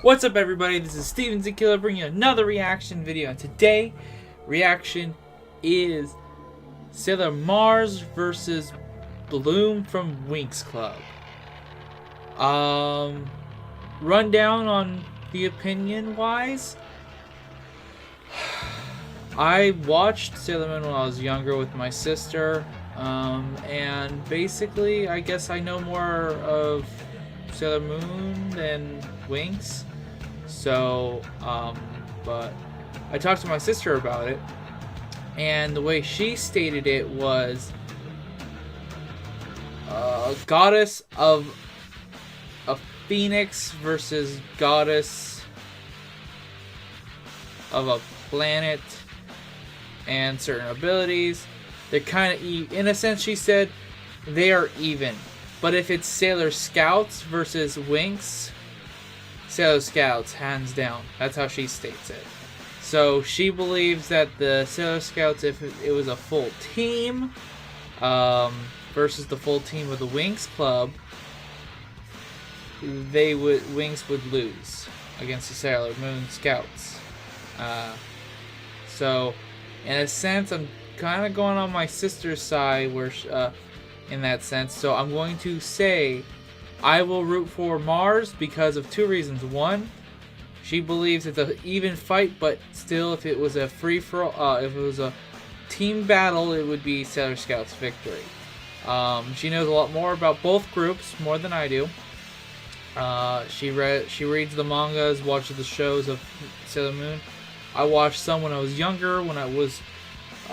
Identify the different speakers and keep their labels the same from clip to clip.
Speaker 1: What's up, everybody? This is Steven Zakilla bringing you another reaction video, and today reaction is Sailor Mars versus Bloom from Winx Club. Rundown on the opinion wise. I watched Sailor Moon when I was younger with my sister, and basically I guess I know more of Sailor Moon than Winx. So, but I talked to my sister about it, and the way she stated it was goddess of a phoenix versus goddess of a planet and certain abilities. They're kind of in a sense, she said they are even. But if it's Sailor Scouts versus Winx, Sailor Scouts, hands down. That's how she states it. So she believes that the Sailor Scouts, if it was a full team versus the full team of the Winx Club, Winx would lose against the Sailor Moon Scouts. So in a sense, I'm kind of going on my sister's side where in that sense. So I'm going to say I will root for Mars because of two reasons. One, she believes it's an even fight, but still, if it was a free-for-all, if it was a team battle, it would be Sailor Scouts' victory. She knows a lot more about both groups, more than I do. She reads the mangas, watches the shows of Sailor Moon. I watched some when I was younger, when I was when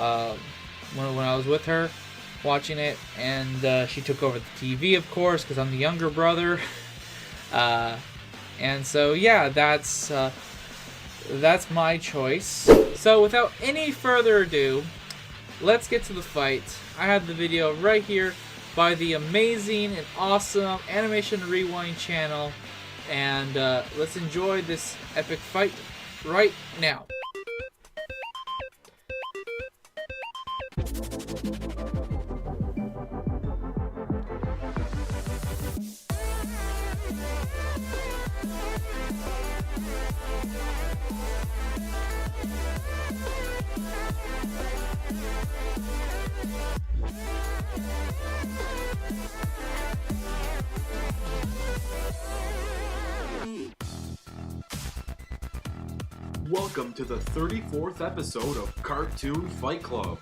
Speaker 1: I was with her watching it, and she took over the TV, of course, because I'm the younger brother. And so yeah, that's my choice. So without any further ado, let's get to the fight. I have the video right here by the amazing and awesome Animation Rewind channel, and let's enjoy this epic fight right now.
Speaker 2: Welcome to the 34th episode of Cartoon Fight Club.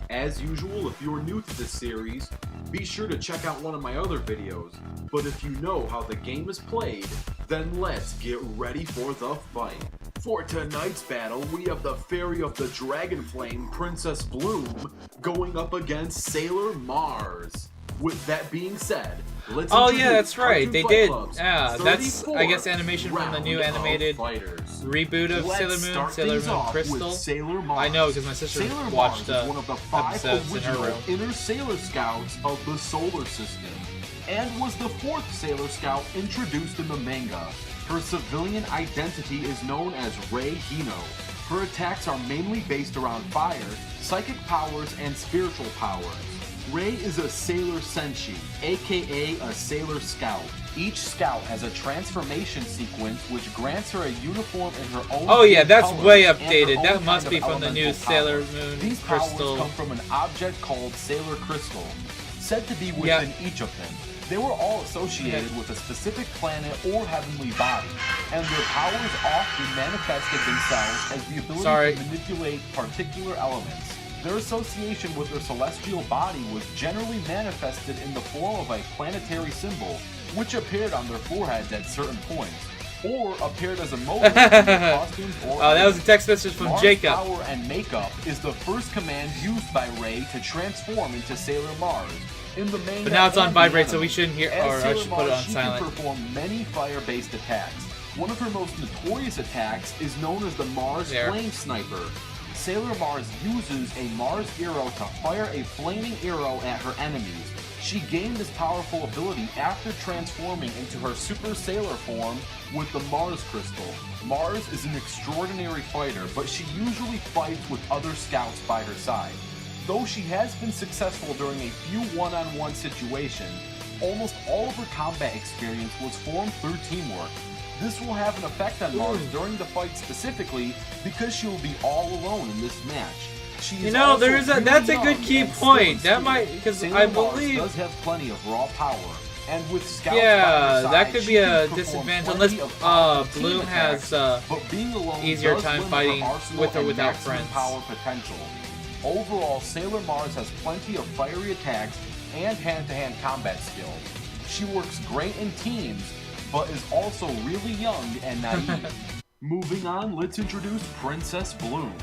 Speaker 2: As usual, if you're new to this series, be sure to check out one of my other videos. But if you know how the game is played, then let's get ready for the fight. For tonight's battle, we have the Fairy of the Dragon Flame, Princess Bloom, going up against Sailor Mars. With that being said, let's
Speaker 1: that's right.
Speaker 2: Cartoon
Speaker 1: They
Speaker 2: Fight
Speaker 1: did.
Speaker 2: Club's
Speaker 1: Yeah, that's, I guess,
Speaker 2: 34th
Speaker 1: animation from the new
Speaker 2: round of
Speaker 1: animated
Speaker 2: fighters.
Speaker 1: reboot of
Speaker 2: Let's
Speaker 1: Sailor
Speaker 2: start
Speaker 1: Moon
Speaker 2: things off
Speaker 1: Crystal.
Speaker 2: with Sailor Mars.
Speaker 1: I know because my sister
Speaker 2: Sailor
Speaker 1: watched
Speaker 2: Mars is one of the 5
Speaker 1: episodes in her
Speaker 2: original
Speaker 1: room.
Speaker 2: inner Sailor Scouts of the Solar System, and was the 4th Sailor Scout introduced in the manga. Her civilian identity is known as Rei Hino. Her attacks are mainly based around fire, psychic powers, and spiritual powers. Rei is a Sailor Senshi, aka a Sailor Scout. Each scout has a transformation sequence which grants her a uniform in her own.
Speaker 1: Oh yeah, that's
Speaker 2: colors
Speaker 1: way
Speaker 2: and her
Speaker 1: updated.
Speaker 2: own
Speaker 1: That must
Speaker 2: kind
Speaker 1: be
Speaker 2: of
Speaker 1: from the new
Speaker 2: elemental
Speaker 1: Sailor
Speaker 2: powers.
Speaker 1: Moon
Speaker 2: These
Speaker 1: Crystal.
Speaker 2: powers come from an object called Sailor Crystal, said to be within each of them. They were all associated with a specific planet or heavenly body, and their powers often manifested themselves as the ability to manipulate particular elements. Their association with their celestial body was generally manifested in the form of a planetary symbol, which appeared on their foreheads at certain points, or appeared as a motive in their costumes or
Speaker 1: that was a text message from
Speaker 2: Mars
Speaker 1: Jacob.
Speaker 2: Power and makeup is the first command used by Rei to transform into Sailor Mars. In the manga,
Speaker 1: But now it's on
Speaker 2: and
Speaker 1: vibrate,
Speaker 2: the
Speaker 1: so we
Speaker 2: anime,
Speaker 1: shouldn't hear,
Speaker 2: as
Speaker 1: or I
Speaker 2: Sailor
Speaker 1: should put it
Speaker 2: Mars,
Speaker 1: on
Speaker 2: she
Speaker 1: silent.
Speaker 2: can perform many fire-based attacks. One of her most notorious attacks is known as the Mars Flame Sniper. Sailor Mars uses a Mars arrow to fire a flaming arrow at her enemies. She gained this powerful ability after transforming into her Super Sailor form with the Mars Crystal. Mars is an extraordinary fighter, but she usually fights with other scouts by her side. Though she has been successful during a few one-on-one situations, almost all of her combat experience was formed through teamwork. This will have an effect on Mars during the fight specifically because she will be all alone in this match. She is
Speaker 1: that's a good key point. That might, because I believe
Speaker 2: Mars does have plenty of raw power. And with scouts
Speaker 1: that could be a disadvantage unless Bloom has easier time fighting with or without friends.
Speaker 2: Power potential. Overall, Sailor Mars has plenty of fiery attacks and hand-to-hand combat skills. She works great in teams, but is also really young and naive. Moving on, let's introduce Princess Bloom.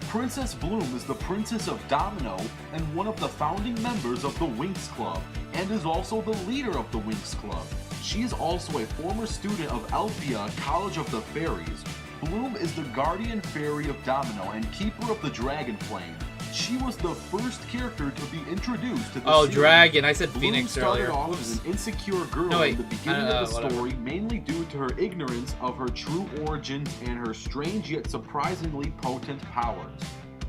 Speaker 2: Princess Bloom is the Princess of Domino and one of the founding members of the Winx Club, and is also the leader of the Winx Club. She is also a former student of Elfia College of the Fairies. Bloom is the guardian fairy of Domino and keeper of the Dragon Flame. She was the first character to be introduced to the series.
Speaker 1: Dragon. I said
Speaker 2: Bloom
Speaker 1: Phoenix earlier.
Speaker 2: started off as an insecure girl in the beginning of the story, mainly due to her ignorance of her true origins and her strange yet surprisingly potent powers.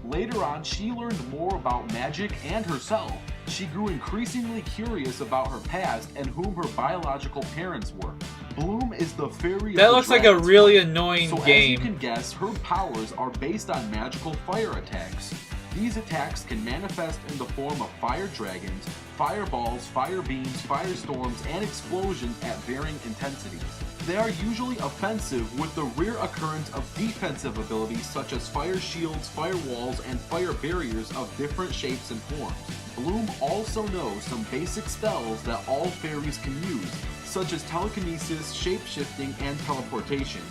Speaker 2: Later on, she learned more about magic and herself. She grew increasingly curious about her past and whom her biological parents were. Bloom is the fairy of
Speaker 1: That looks like a really annoying game.
Speaker 2: So as you can guess, her powers are based on magical fire attacks. These attacks can manifest in the form of fire dragons, fireballs, fire beams, firestorms, and explosions at varying intensities. They are usually offensive with the rare occurrence of defensive abilities such as fire shields, fire walls, and fire barriers of different shapes and forms. Bloom also knows some basic spells that all fairies can use, such as telekinesis, shape-shifting, and teleportation.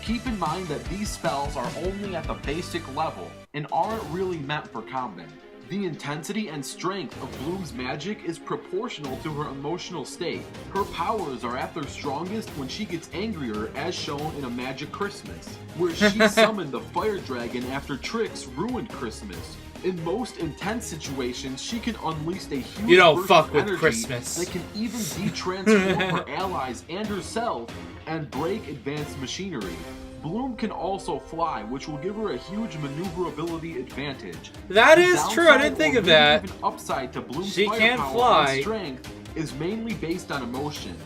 Speaker 2: Keep in mind that these spells are only at the basic level and aren't really meant for combat. The intensity and strength of Bloom's magic is proportional to her emotional state. Her powers are at their strongest when she gets angrier, as shown in A Magic Christmas, where she summoned the fire dragon after Trix ruined Christmas. In most intense situations, she can unleash a huge
Speaker 1: You don't
Speaker 2: burst
Speaker 1: fuck
Speaker 2: of
Speaker 1: with
Speaker 2: energy
Speaker 1: Christmas.
Speaker 2: that can even de-transform her allies and herself and break advanced machinery. Bloom can also fly, which will give her a huge maneuverability advantage.
Speaker 1: That
Speaker 2: The
Speaker 1: is true, I didn't
Speaker 2: downside
Speaker 1: think
Speaker 2: or
Speaker 1: of that.
Speaker 2: maybe even upside to Bloom's
Speaker 1: She can
Speaker 2: firepower
Speaker 1: fly.
Speaker 2: and strength is mainly based on emotion.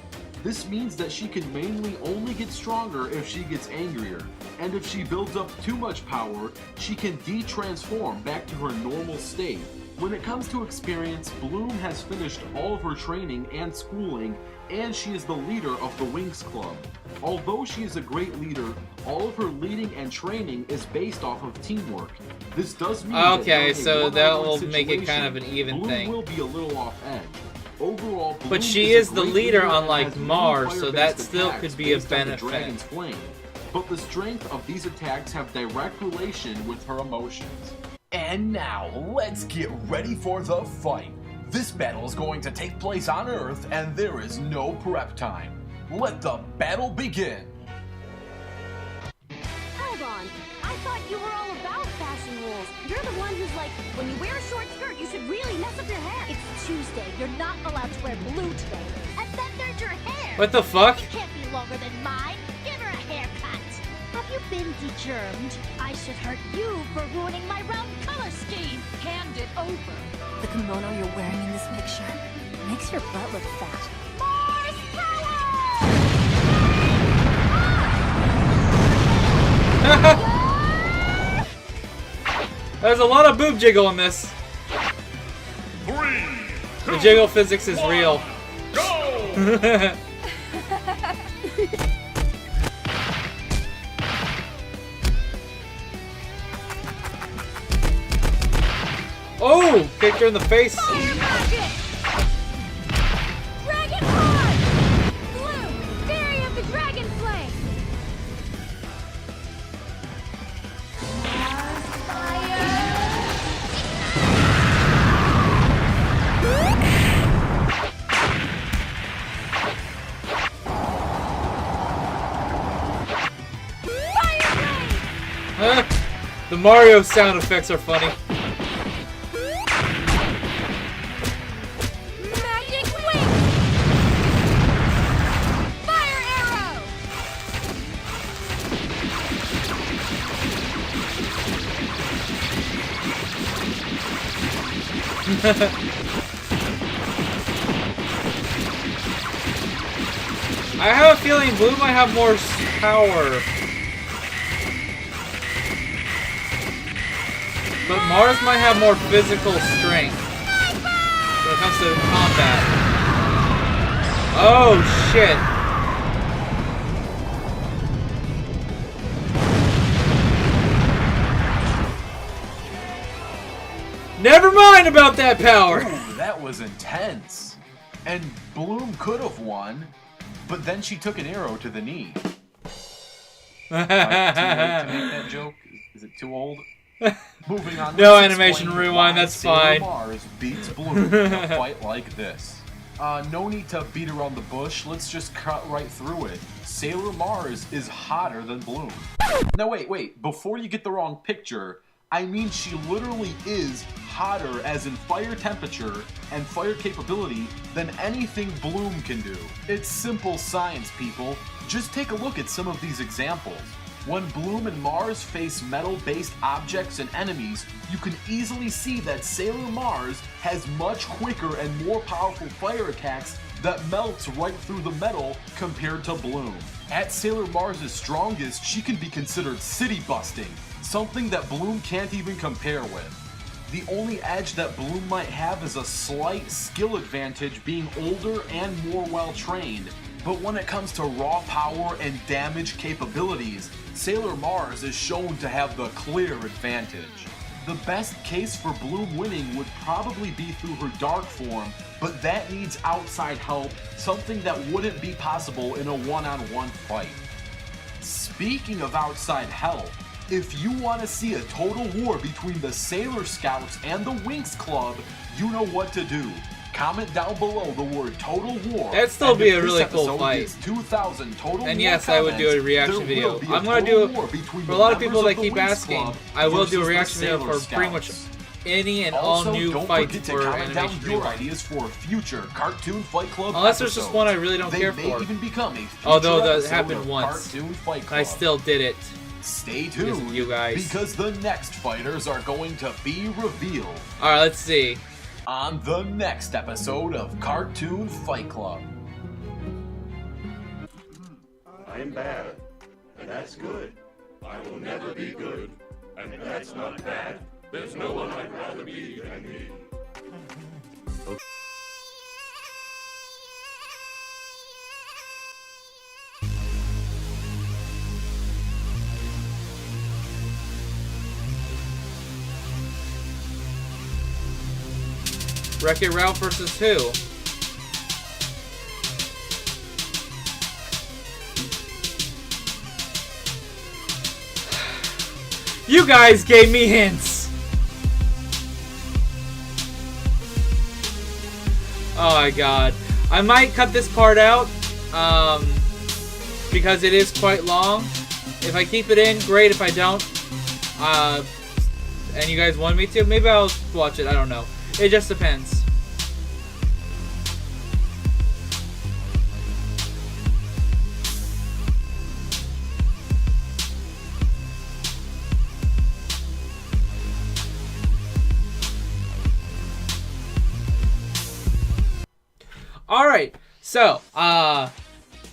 Speaker 2: This means that she can mainly only get stronger if she gets angrier, and if she builds up too much power, she can de-transform back to her normal state. When it comes to experience, Bloom has finished all of her training and schooling, and she is the leader of the Winx Club. Although she is a great leader, all of her leading and training is based off of teamwork. This does mean that during a
Speaker 1: so that
Speaker 2: one-on-one
Speaker 1: will make it kind of an
Speaker 2: situation,
Speaker 1: even
Speaker 2: Bloom
Speaker 1: thing.
Speaker 2: will be a little off edge. Overall, Bloom
Speaker 1: But she
Speaker 2: a
Speaker 1: is the
Speaker 2: great
Speaker 1: leader,
Speaker 2: leader and
Speaker 1: unlike
Speaker 2: has many
Speaker 1: Mars, so that
Speaker 2: fire-based
Speaker 1: still
Speaker 2: attacks
Speaker 1: could be a
Speaker 2: based on the
Speaker 1: benefit.
Speaker 2: Dragon's Flame. But the strength of these attacks have direct relation with her emotions.
Speaker 3: And now, let's get ready for the fight. This battle is going to take place on Earth, and there is no prep time. Let the battle begin!
Speaker 4: Hold on. I thought you were all about fashion rules. You're the one who's like, when you wear a short skirt, you should really mess up your hair. It's Tuesday. You're not allowed to wear blue today. And then there's your hair.
Speaker 1: What the fuck?
Speaker 4: It can't be longer than mine. Give her a haircut. Have you been degermed? I should hurt you for ruining my round color scheme. Hand it over.
Speaker 5: The kimono you're wearing in this picture makes your butt look fat.
Speaker 4: Mars
Speaker 1: There's a lot of boob jiggle in this.
Speaker 6: 3, 2,
Speaker 1: The jiggle physics is
Speaker 6: 1,
Speaker 1: real.
Speaker 6: Go!
Speaker 1: Oh! Kicked her in the face.
Speaker 4: Dragon Hard! Blue, Fairy of the Dragon Flame!
Speaker 1: The Mario sound effects are funny.
Speaker 4: Magic Wing! Fire Arrow!
Speaker 1: I have a feeling Blue might have more power. But Mars might have more physical strength when it comes to combat. Oh, shit. Never mind about that power.
Speaker 3: Ooh, that was intense. And Bloom could have won, but then she took an arrow to the knee. Too late to make that joke? Is it too old? Moving on.
Speaker 1: No
Speaker 3: let's
Speaker 1: animation
Speaker 3: explain
Speaker 1: rewind,
Speaker 3: why
Speaker 1: that's
Speaker 3: Sailor
Speaker 1: fine.
Speaker 3: Mars beats Bloom in a fight like this. No need to beat around the bush. Let's just cut right through it. Sailor Mars is hotter than Bloom. Now wait. Before you get the wrong picture, I mean she literally is hotter as in fire temperature and fire capability than anything Bloom can do. It's simple science, people. Just take a look at some of these examples. When Bloom and Mars face metal-based objects and enemies, you can easily see that Sailor Mars has much quicker and more powerful fire attacks that melts right through the metal compared to Bloom. At Sailor Mars' strongest, she can be considered city-busting, something that Bloom can't even compare with. The only edge that Bloom might have is a slight skill advantage being older and more well-trained, but when it comes to raw power and damage capabilities, Sailor Mars is shown to have the clear advantage. The best case for Bloom winning would probably be through her dark form, but that needs outside help, something that wouldn't be possible in a one-on-one fight. Speaking of outside help, if you want to see a total war between the Sailor Scouts and the Winx Club, you know what to do. Comment down below the word Total War.
Speaker 1: That'd still be a really cool fight.
Speaker 3: 2,000 total
Speaker 1: And
Speaker 3: war
Speaker 1: yes, I would do a
Speaker 3: comments,
Speaker 1: reaction
Speaker 3: there
Speaker 1: video.
Speaker 3: will be a
Speaker 1: I'm gonna
Speaker 3: total
Speaker 1: do
Speaker 3: war between
Speaker 1: for a
Speaker 3: the
Speaker 1: lot of people
Speaker 3: members
Speaker 1: that
Speaker 3: of the
Speaker 1: keep
Speaker 3: Winx
Speaker 1: asking.
Speaker 3: Club
Speaker 1: I will do a
Speaker 3: versus the
Speaker 1: reaction video
Speaker 3: Sailor
Speaker 1: for pretty much
Speaker 3: Scouts.
Speaker 1: any and all
Speaker 3: Also,
Speaker 1: new
Speaker 3: don't
Speaker 1: fights
Speaker 3: forget to
Speaker 1: for
Speaker 3: comment down
Speaker 1: Animation
Speaker 3: your
Speaker 1: Rewind.
Speaker 3: ideas for future Cartoon Fight Club
Speaker 1: Unless there's just
Speaker 3: episodes.
Speaker 1: one I really don't
Speaker 3: they
Speaker 1: care
Speaker 3: may
Speaker 1: for.
Speaker 3: even become a future
Speaker 1: Although that
Speaker 3: episode
Speaker 1: happened
Speaker 3: of
Speaker 1: once.
Speaker 3: Cartoon Fight Club.
Speaker 1: I still did it.
Speaker 3: Stay
Speaker 1: Because of
Speaker 3: tuned,
Speaker 1: you guys.
Speaker 3: because the next fighters are going to be revealed
Speaker 1: Alright, let's see.
Speaker 3: on the next episode of Cartoon Fight Club.
Speaker 6: I am bad, and that's good. I will never be good, and that's not bad. There's no one I'd rather be than me.
Speaker 1: Wreck-It Ralph versus who? You guys gave me hints! Oh my god. I might cut this part out, because it is quite long. If I keep it in, great. If I don't, and you guys want me to, maybe I'll watch it. I don't know. It just depends. Alright, so, that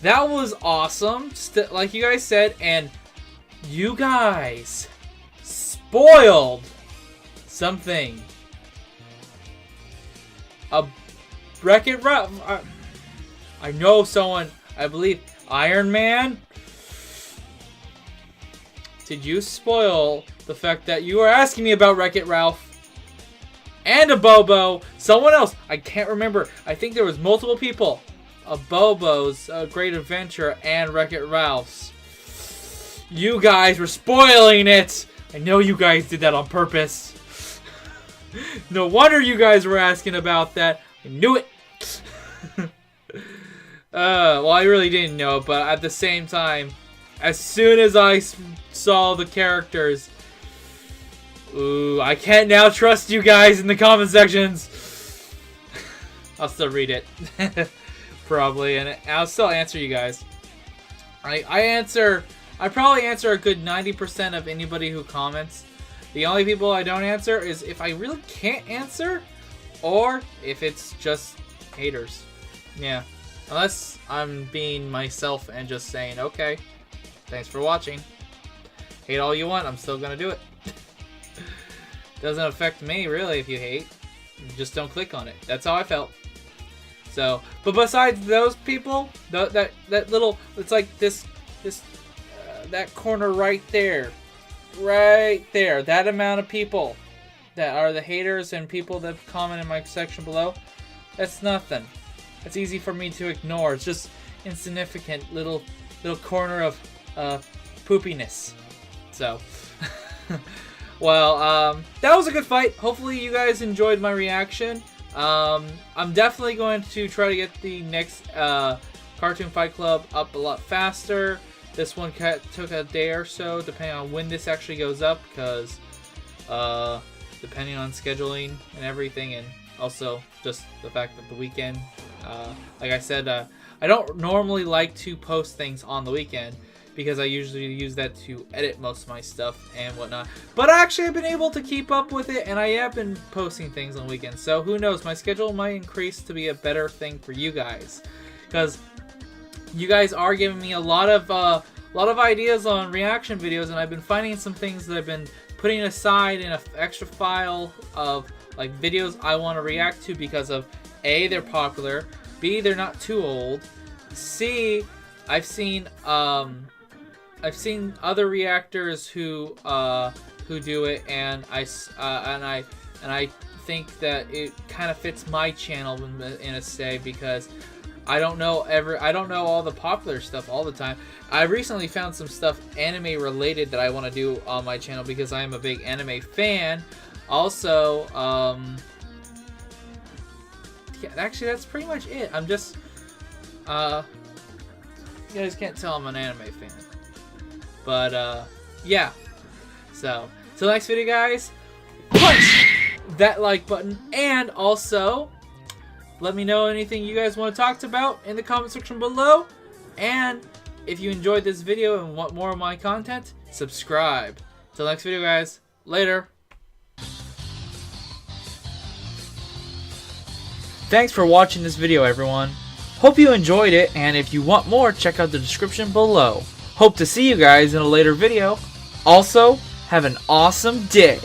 Speaker 1: was awesome, like you guys said, and you guys spoiled something. A Wreck-It Ralph. I know someone, I believe, Iron Man. Did you spoil the fact that you were asking me about Wreck-It Ralph? And a Bobo. Someone else. I can't remember. I think there was multiple people. A Bobo's Great Adventure and Wreck-It Ralph's. You guys were spoiling it. I know you guys did that on purpose. No wonder you guys were asking about that. I knew it. Well, I really didn't know, but at the same time, as soon as I saw the characters, ooh, I can't now trust you guys in the comment sections. I'll still read it. Probably, and I'll still answer you guys. I probably answer a good 90% of anybody who comments. The only people I don't answer is if I really can't answer, or if it's just haters. Yeah. Unless I'm being myself and just saying, okay. Thanks for watching. Hate all you want, I'm still gonna do it. Doesn't affect me, really, if you hate. Just don't click on it. That's how I felt. So, but besides those people, that little, it's like that corner right there. Right there. That amount of people that are the haters and people that comment in my section below, that's nothing. It's easy for me to ignore. It's just insignificant little corner of poopiness. So, well, that was a good fight. Hopefully you guys enjoyed my reaction. I'm definitely going to try to get the next Cartoon Fight Club up a lot faster. This one took a day or so, depending on when this actually goes up, because depending on scheduling and everything, and also just the fact that the weekend, like I said, I don't normally like to post things on the weekend because I usually use that to edit most of my stuff and whatnot. But actually, I've been able to keep up with it, and I have been posting things on weekends. So who knows? My schedule might increase to be a better thing for you guys, because you guys are giving me a lot of ideas on reaction videos, and I've been finding some things that I've been putting aside in an extra file of like videos I want to react to because of A, they're popular, B, they're not too old, C, I've seen other reactors who do it, and I think that it kind of fits my channel in a say, because I don't know all the popular stuff all the time. I recently found some stuff anime related that I want to do on my channel because I am a big anime fan. Also, yeah, actually that's pretty much it. I'm just you guys can't tell I'm an anime fan. But yeah. So, till next video, guys, punch that like button, and also let me know anything you guys want to talk about in the comment section below. And if you enjoyed this video and want more of my content, subscribe. Till next video, guys. Later. Thanks for watching this video, everyone. Hope you enjoyed it, and if you want more, check out the description below. Hope to see you guys in a later video. Also, have an awesome day.